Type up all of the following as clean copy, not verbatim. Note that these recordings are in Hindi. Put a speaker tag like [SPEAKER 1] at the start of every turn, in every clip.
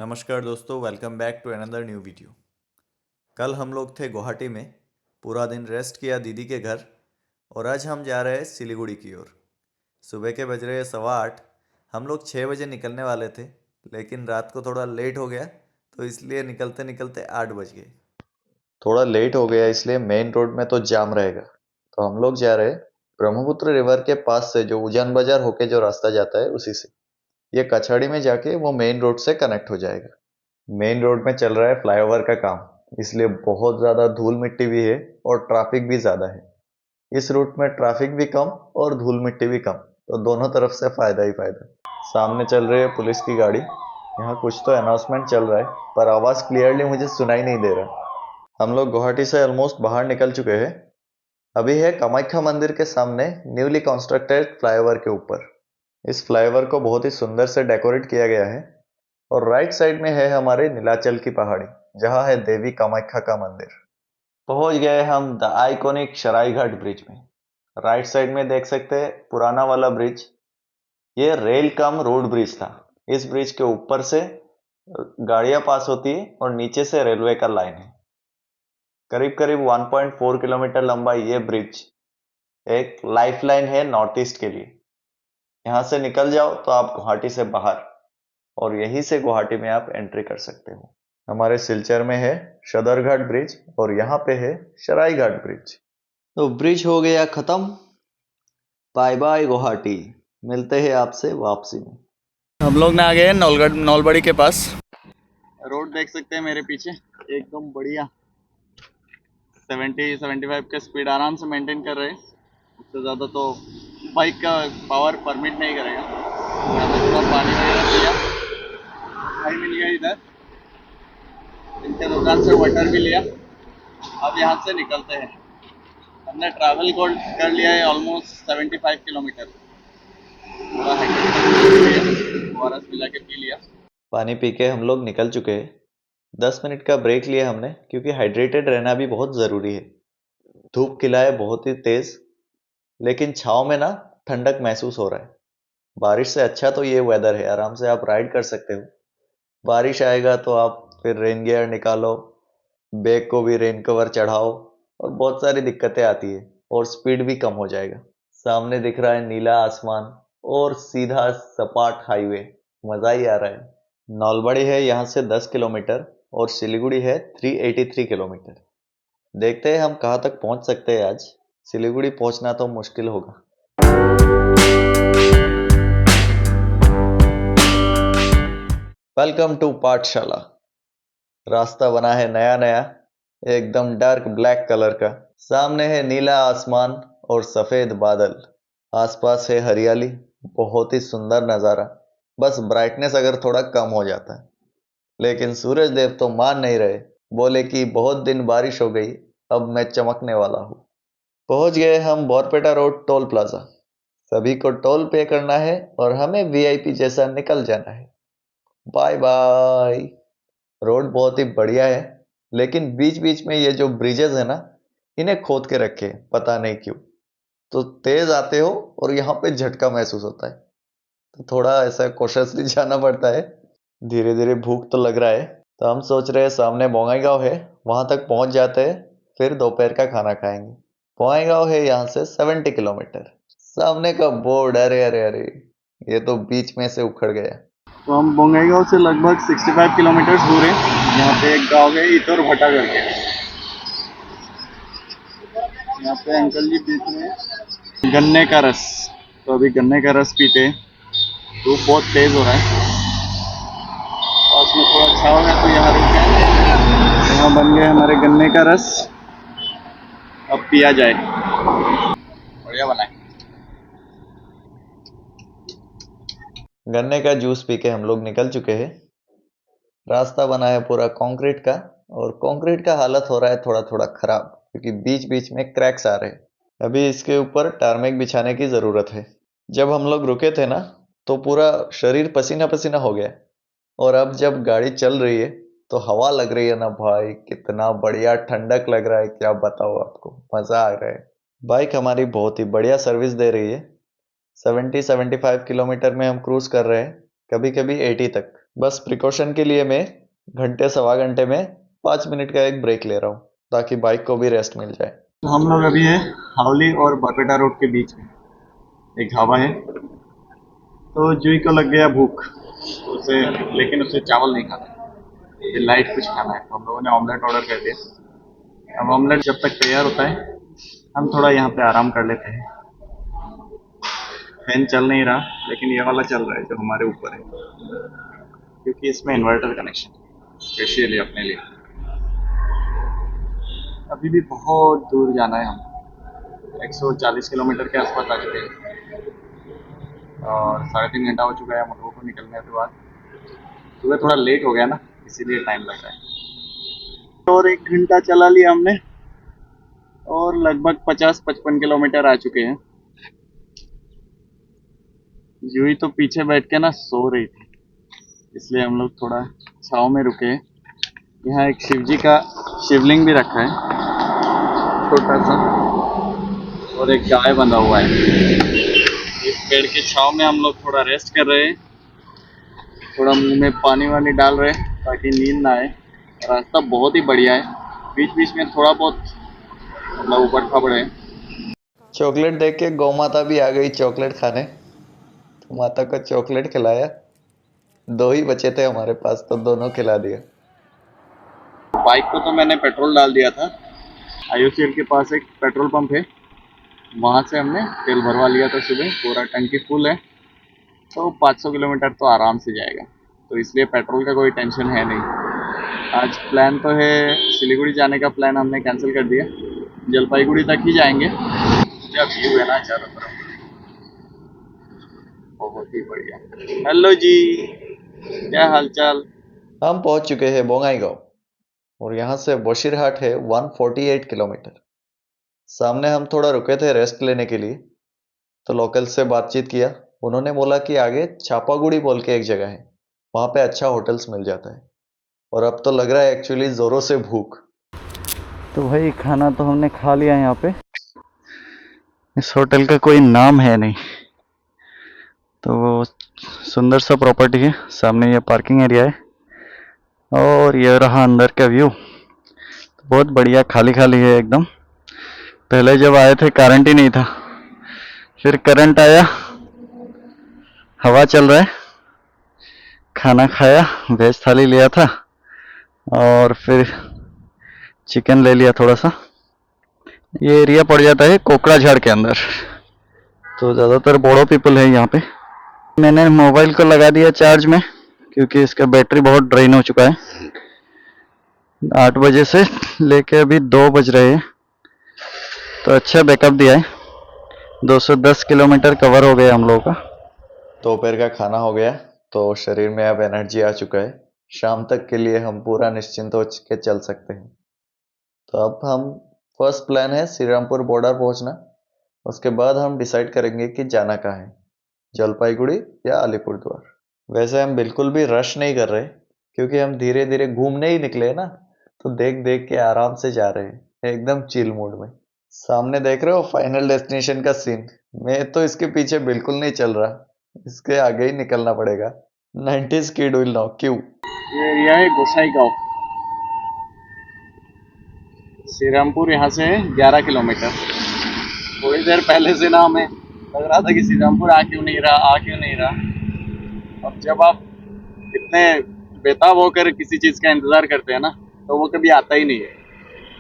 [SPEAKER 1] नमस्कार दोस्तों, welcome back to another new video. कल हम लोग थे गुवाहाटी में, पूरा दिन रेस्ट किया दीदी के घर और आज हम जा रहे हैं सिलीगुड़ी की ओर। सुबह के बज रहे हैं 8:15। हम लोग 6 बजे निकलने वाले थे, लेकिन रात को थोड़ा लेट हो गया तो इसलिए निकलते निकलते 8 बज गए। थोड़ा लेट हो गया इसलिए मेन रोड में तो जाम रहेगा, तो हम लोग जा रहे हैं ब्रह्मपुत्र रिवर के पास से, जो उजान बाजार होके जो रास्ता जाता है उसी से। ये कछाड़ी में जाके वो मेन रोड से कनेक्ट हो जाएगा। मेन रोड में चल रहा है फ्लाईओवर का काम, इसलिए बहुत ज़्यादा धूल मिट्टी भी है और ट्रैफिक भी ज़्यादा है। इस रूट में ट्रैफिक भी कम और धूल मिट्टी भी कम, तो दोनों तरफ से फ़ायदा ही फ़ायदा। सामने चल रही है पुलिस की गाड़ी। यहाँ कुछ तो अनाउंसमेंट चल रहा है, पर आवाज़ क्लियरली मुझे सुनाई नहीं दे रहा। हम लोग गुवाहाटी से ऑलमोस्ट बाहर निकल चुके हैं। अभी है कामाख्या मंदिर के सामने न्यूली कंस्ट्रक्टेड फ्लाईओवर के ऊपर। इस फ्लाईओवर को बहुत ही सुंदर से डेकोरेट किया गया है और राइट साइड में है हमारे नीलाचल की पहाड़ी, जहाँ है देवी कामाख्या का मंदिर। पहुंच गए हम द आइकॉनिक सरायघाट ब्रिज में। राइट साइड में देख सकते हैं पुराना वाला ब्रिज। ये रेल कम रोड ब्रिज था। इस ब्रिज के ऊपर से गाड़ियां पास होती है और नीचे से रेलवे का लाइन है। करीब करीब 1.4 किलोमीटर लंबा ये ब्रिज एक लाइफलाइन है नॉर्थ ईस्ट के लिए। यहाँ से निकल जाओ तो आप गुवाहाटी से बाहर, और यहीं से गुवाहाटी में आप एंट्री कर सकते हो। हमारे सिलचर में है सदरघाट ब्रिज और यहाँ पे है सरायघाट ब्रिज। तो ब्रिज हो गया खत्म। Bye bye Guwahati. मिलते हैं आपसे वापसी में। हम लोग ना आ गए नौलबड़ी के पास। रोड देख सकते हैं मेरे पीछे, एकदम बढ़िया। 70-75 के स्पीड आराम से मेंटेन कर रहे हैं। उससे ज़्यादा तो बाइक का पावर परमिट नहीं करेगा। यहाँ पे थोड़ा पानी वगैरह पिया, भाई मिल गया इधर, इनके दुकान से वाटर भी लिया। अब यहाँ से निकलते हैं। हमने ट्रैवल कर लिया है ऑलमोस्ट 75 किलोमीटर। थोड़ा ORS मिला के पी लिया। पानी पी के हम लोग निकल चुके हैं। 10 मिनट का ब्रेक लिया हमने, क्योंकि हाइड्रेटेड रहना भी बहुत ज़रूरी है। धूप खिला है बहुत ही तेज़, लेकिन छाँव में ना ठंडक महसूस हो रहा है। बारिश से अच्छा तो ये वेदर है, आराम से आप राइड कर सकते हो। बारिश आएगा तो आप फिर रेन गियर निकालो, बैग को भी रेन कवर चढ़ाओ, और बहुत सारी दिक्कतें आती है और स्पीड भी कम हो जाएगा। सामने दिख रहा है नीला आसमान और सीधा सपाट हाईवे। मज़ा ही आ रहा है। नौलबड़ी है यहाँ से 10 किलोमीटर और सिलीगुड़ी है 383 किलोमीटर। देखते हैं हम कहाँ तक पहुँच सकते हैं आज। सिलीगुड़ी पहुँचना तो मुश्किल होगा। वेलकम टू पाठशाला। रास्ता बना है नया नया, एकदम डार्क ब्लैक कलर का। सामने है नीला आसमान और सफेद बादल। आसपास है हरियाली, बहुत ही सुंदर नज़ारा। बस ब्राइटनेस अगर थोड़ा कम हो जाता है, लेकिन सूरज देव तो मान नहीं रहे। बोले कि बहुत दिन बारिश हो गई, अब मैं चमकने वाला हूँ। पहुंच गए हम बोरपेटा रोड टोल प्लाजा। सभी को टोल पे करना है और हमें वीआईपी जैसा निकल जाना है। Bye bye. रोड बहुत ही बढ़िया है, लेकिन बीच बीच में ये जो ब्रिजेस है ना, इन्हें खोद के रखे हैं, पता नहीं क्यों। तो तेज आते हो और यहाँ पे झटका महसूस होता है, तो थोड़ा ऐसा कॉशियसली जाना पड़ता है। धीरे धीरे भूख तो लग रहा है, तो हम सोच रहे हैं सामने बोंगाईगांव है, वहां तक पहुंच जाते हैं, फिर दोपहर का खाना खाएंगे। बोंगाईगांव है यहाँ से 70 किलोमीटर। सामने का बोर्ड, अरे अरे अरे, ये तो बीच में से उखड़ गया। तो हम बोंगाईगांव से लगभग 65 किलोमीटर दूर है। यहाँ पे एक गांव है इतोर भटा करके। यहाँ पे अंकल जी बेच रहे हैं गन्ने का रस। तो अभी गन्ने का रस पीते हैं। धूप बहुत तेज हो रहा है, पास में थोड़ा छाव है तो यहाँ रुक गए। यहाँ बन गए हमारे गन्ने का रस, अब पिया जाए। बढ़िया बना है। गन्ने का जूस पी के हम लोग निकल चुके हैं। रास्ता बना है पूरा कंक्रीट का, और कंक्रीट का हालत हो रहा है थोड़ा थोड़ा खराब, क्योंकि बीच बीच में क्रैक्स आ रहे हैं। अभी इसके ऊपर टारमेक बिछाने की ज़रूरत है। जब हम लोग रुके थे ना, तो पूरा शरीर पसीना पसीना हो गया, और अब जब गाड़ी चल रही है तो हवा लग रही है ना भाई, कितना बढ़िया ठंडक लग रहा है, क्या बताओ आपको, मज़ा आ रहा है। बाइक हमारी बहुत ही बढ़िया सर्विस दे रही है। 70-75 किलोमीटर में हम क्रूज़ कर रहे हैं, कभी कभी 80 तक। बस प्रिकॉशन के लिए मैं घंटे सवा घंटे में 5 मिनट का एक ब्रेक ले रहा हूँ ताकि बाइक को भी रेस्ट मिल जाए।
[SPEAKER 2] तो हम लोग अभी है हावली और बरपेटा रोड के बीच में एक ढाबा है। तो जूही को लग गया भूख, तो उसे लेकिन उसे चावल नहीं खाना, उसे लाइट कुछ खाना है। तो हम लोगों ने ऑमलेट ऑर्डर कर दिया। अब ऑमलेट जब तक तैयार होता है हम थोड़ा यहाँ पे आराम कर लेते हैं। फैन चल नहीं रहा लेकिन ये वाला चल रहा है जो हमारे ऊपर है, क्योंकि इसमें इन्वर्टर कनेक्शन स्पेशली अपने लिए। अभी भी बहुत दूर जाना है, हम 140 किलोमीटर के आसपास आ चुके हैं और 3.5 घंटा हो चुका है हम लोगों को निकलने के बाद। सुबह थोड़ा लेट हो गया ना, इसीलिए टाइम लग रहा है। और 1 घंटा चला लिया हमने और लगभग 50-55 किलोमीटर आ चुके हैं। जूही तो पीछे बैठ के ना सो रही थी, इसलिए हम लोग थोड़ा छाँव में रुके। यहाँ एक शिव जी का शिवलिंग भी रखा है छोटा सा, और एक गाय बंधा हुआ है। इस पेड़ के छाँव में हम लोग थोड़ा रेस्ट कर रहे हैं, थोड़ा मुंह में पानी वानी डाल रहे हैं ताकि नींद ना आए। रास्ता बहुत ही बढ़िया है, बीच बीच में थोड़ा बहुत मतलब ऊपर खबड़े हैं।
[SPEAKER 1] चॉकलेट देख के गौ माता भी आ गई चॉकलेट खाने, तो माता को चॉकलेट खिलाया। 2 ही बचे थे हमारे पास तो दोनों खिला दिया।
[SPEAKER 2] बाइक को तो मैंने पेट्रोल डाल दिया था, IOCL के पास एक पेट्रोल पंप है, वहाँ से हमने तेल भरवा लिया था सुबह। पूरा टंकी फुल है, तो 500 किलोमीटर तो आराम से जाएगा, तो इसलिए पेट्रोल का कोई टेंशन है नहीं। आज प्लान तो है सिलीगुड़ी जाने का, प्लान हमने कैंसिल कर दिया, जलपाईगुड़ी तक ही जाएंगे। क्या व्यू है ना चारों तरफ, बहुत ही बढ़िया। हेलो जी, क्या हालचाल।
[SPEAKER 1] हम पहुंच चुके हैं बोंगाईगांव और यहाँ से बशीरहाट है 148 किलोमीटर। सामने हम थोड़ा रुके थे रेस्ट लेने के लिए, तो लोकल से बातचीत किया। उन्होंने बोला कि आगे छापागुड़ी बोल के एक जगह है, वहाँ पे अच्छा होटल्स मिल जाता है। और अब तो लग रहा है एक्चुअली ज़ोरों से भूख।
[SPEAKER 2] तो भाई खाना तो हमने खा लिया यहाँ पे। इस होटल का कोई नाम है नहीं, तो सुंदर सा प्रॉपर्टी है। सामने ये पार्किंग एरिया है और ये रहा अंदर का व्यू। बहुत बढ़िया, खाली खाली है एकदम। पहले जब आए थे करंट ही नहीं था, फिर करंट आया, हवा चल रहा है। खाना खाया, वेज थाली लिया था और फिर चिकन ले लिया थोड़ा सा। ये एरिया पड़ जाता है कोकड़ा झाड़ के अंदर, तो ज़्यादातर बोड़ो पीपल है यहाँ पे। मैंने मोबाइल को लगा दिया चार्ज में, क्योंकि इसका बैटरी बहुत ड्रेन हो चुका है। 8 बजे से लेके अभी 2 बज रहे हैं, तो अच्छा बैकअप दिया है। 210 किलोमीटर कवर हो गया हम लोगों का।
[SPEAKER 1] दोपहर का खाना हो गया, तो शरीर में अब एनर्जी आ चुका है। शाम तक के लिए हम पूरा निश्चिंत हो के चल सकते हैं। तो अब हम फर्स्ट प्लान है श्रीरामपुर बॉर्डर पहुंचना। उसके बाद हम डिसाइड करेंगे कि जाना कहाँ है, जलपाईगुड़ी या अलीपुरद्वार। वैसे हम बिल्कुल भी रश नहीं कर रहे, क्योंकि हम धीरे धीरे घूमने ही निकले ना, तो देख देख के आराम से जा रहे हैं एकदम चिल मूड में। सामने देख रहे हो फाइनल डेस्टिनेशन का सीन। मैं तो इसके पीछे बिल्कुल नहीं चल रहा, इसके आगे ही निकलना पड़ेगा। 90s किड विल नो क्यों।
[SPEAKER 2] ये एरिया है गोसाई गांव। श्रीरामपुर यहाँ से 11 किलोमीटर। थोड़ी देर पहले से ना हमें लग रहा था कि श्रीरामपुर आ क्यों नहीं रहा, आ क्यों नहीं रहा। अब जब आप इतने बेताब होकर किसी चीज़ का इंतज़ार करते हैं ना, तो वो कभी आता ही नहीं है,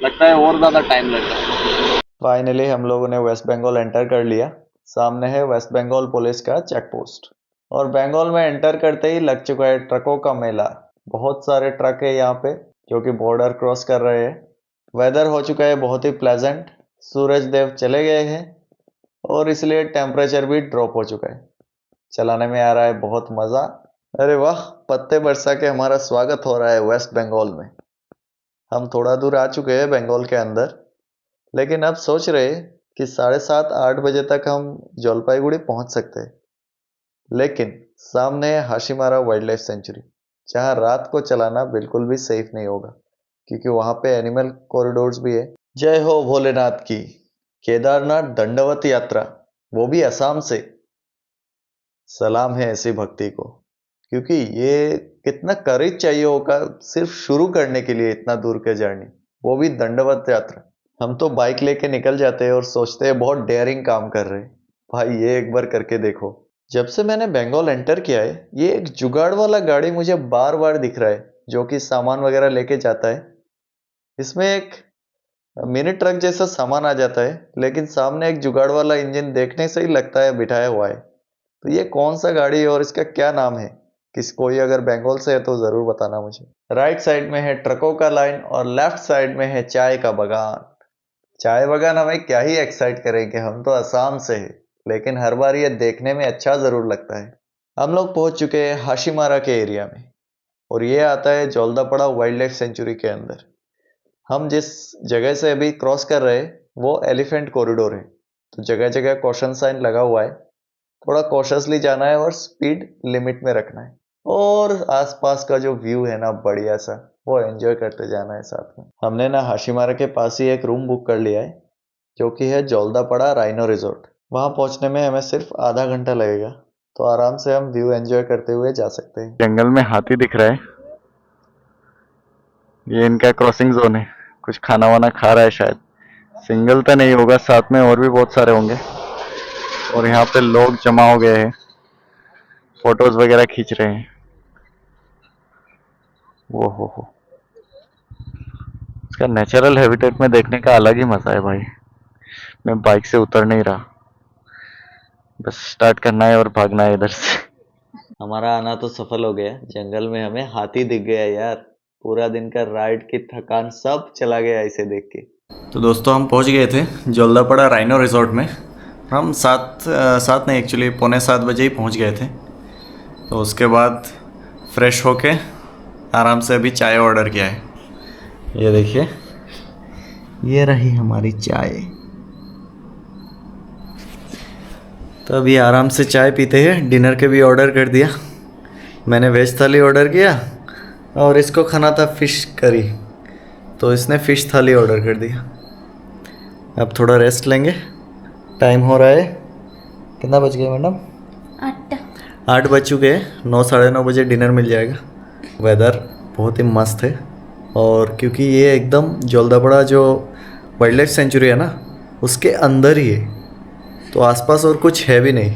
[SPEAKER 2] लगता है और ज़्यादा टाइम लगता है।
[SPEAKER 1] फाइनली हम लोगों ने वेस्ट बंगाल एंटर कर लिया। सामने है वेस्ट बंगाल पुलिस का चेक पोस्ट, और बंगाल में एंटर करते ही लग चुका है ट्रकों का मेला। बहुत सारे ट्रक है यहाँ पे जो कि बॉर्डर क्रॉस कर रहे हैं। वेदर हो चुका है बहुत ही प्लेजेंट, सूरज देव चले गए हैं और इसलिए टेम्परेचर भी ड्रॉप हो चुका है। चलाने में आ रहा है बहुत मज़ा। अरे वाह, पत्ते बरसा के हमारा स्वागत हो रहा है वेस्ट बंगाल में। हम थोड़ा दूर आ चुके हैं बंगाल के अंदर, लेकिन अब सोच रहे कि 7:30-8 बजे तक हम जलपाईगुड़ी पहुंच सकते हैं। लेकिन सामने है हाशिमारा वाइल्ड लाइफ सेंचुरी, जहां रात को चलाना बिल्कुल भी सेफ नहीं होगा, क्योंकि वहां पे एनिमल कॉरिडोर्स भी है। जय हो भोलेनाथ की। केदारनाथ दंडवत यात्रा, वो भी असम से। सलाम है ऐसी भक्ति को, क्योंकि ये कितना करेज चाहिए होगा सिर्फ शुरू करने के लिए इतना दूर के जर्नी, वो भी दंडवत यात्रा। हम तो बाइक लेके निकल जाते हैं और सोचते हैं बहुत डेयरिंग काम कर रहे हैं। भाई ये एक बार करके देखो। जब से मैंने बंगाल एंटर किया है, ये एक जुगाड़ वाला गाड़ी मुझे बार बार दिख रहा है, जो कि सामान वगैरह लेके जाता है। इसमें एक मिनी ट्रक जैसा सामान आ जाता है, लेकिन सामने एक जुगाड़ वाला इंजन देखने से ही लगता है बिठाया हुआ है। तो ये कौन सा गाड़ी है और इसका क्या नाम है? कोई अगर बंगाल से है तो जरूर बताना मुझे। राइट साइड में है ट्रकों का लाइन और लेफ्ट साइड में है चाय का बगान। चाय बगान हमें क्या ही एक्साइट करेंगे, हम तो असम से है, लेकिन हर बार ये देखने में अच्छा जरूर लगता है। हम लोग पहुंच चुके हैं हाशिमारा के एरिया में, और ये आता है जोलदापड़ा वाइल्ड लाइफ सेंचुरी के अंदर। हम जिस जगह से अभी क्रॉस कर रहे हैं वो एलिफेंट कॉरिडोर है, तो जगह जगह कॉशन साइन लगा हुआ है। थोड़ा कॉशियसली जाना है और स्पीड लिमिट में रखना है, और आसपास का जो व्यू है ना बढ़िया सा, वो एंजॉय करते जाना है साथ में। हमने ना हाशिमारा के पास ही एक रूम बुक कर लिया है, जो कि है जोलदापड़ा राइनो रिजॉर्ट। वहां पहुंचने में हमें सिर्फ आधा घंटा लगेगा, तो आराम से हम व्यू एंजॉय करते हुए जा सकते हैं।
[SPEAKER 2] जंगल में हाथी दिख रहा है, ये इनका क्रॉसिंग जोन है। कुछ खाना वाना खा रहा है शायद। सिंगल तो नहीं होगा, साथ में और भी बहुत सारे होंगे। और यहाँ पे लोग जमा हो गए हैं, फोटोज वगैरह खींच रहे हैं। वो हो, इसका नेचुरल हैबिटेट में देखने का अलग ही मजा है भाई। मैं बाइक से उतर नहीं रहा, बस स्टार्ट करना है और भागना है इधर से।
[SPEAKER 1] हमारा आना तो सफल हो गया। जंगल में हमें हाथी दिख गया यार। पूरा दिन का राइड की थकान सब चला गया इसे देख के। तो दोस्तों हम पहुंच गए थे जोलदापड़ा राइनो रिजॉर्ट में। हम सात नहीं, एक्चुअली 6:45 बजे ही पहुंच गए थे। तो उसके बाद फ्रेश होके आराम से अभी चाय ऑर्डर किया है। ये देखिए, ये रही हमारी चाय। तो अभी आराम से चाय पीते हैं। डिनर के भी ऑर्डर कर दिया। मैंने वेज थाली ऑर्डर किया और इसको खाना था फ़िश करी, तो इसने फ़िश थाली ऑर्डर कर दिया। अब थोड़ा रेस्ट लेंगे। टाइम हो रहा है, कितना बज गया मैडम? 8 बज चुके हैं। 9 साढ़े 9 बजे डिनर मिल जाएगा। वेदर बहुत ही मस्त है, और क्योंकि ये एकदम जोलदापड़ा जो वाइल्ड लाइफ सेंचुरी है ना, उसके अंदर ही है, तो आसपास और कुछ है भी नहीं,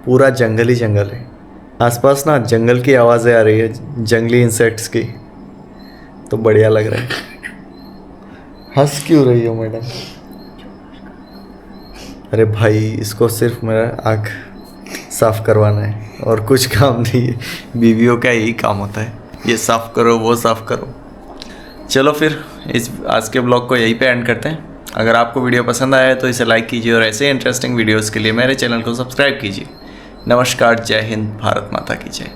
[SPEAKER 1] पूरा जंगल ही जंगल है। आसपास ना जंगल की आवाज़ें आ रही है, जंगली इंसेक्ट्स की, तो बढ़िया लग रहा है। हंस क्यों रही हो मैडम? अरे भाई, इसको सिर्फ मेरा आँख साफ करवाना है और कुछ काम नहीं है। बीवियों का यही काम होता है, ये साफ करो वो साफ करो। चलो फिर आज के ब्लॉग को यहीं पे एंड करते हैं। अगर आपको वीडियो पसंद आया है तो इसे लाइक कीजिए, और ऐसे इंटरेस्टिंग वीडियोस के लिए मेरे चैनल को सब्सक्राइब कीजिए। नमस्कार, जय हिंद, भारत माता की जय।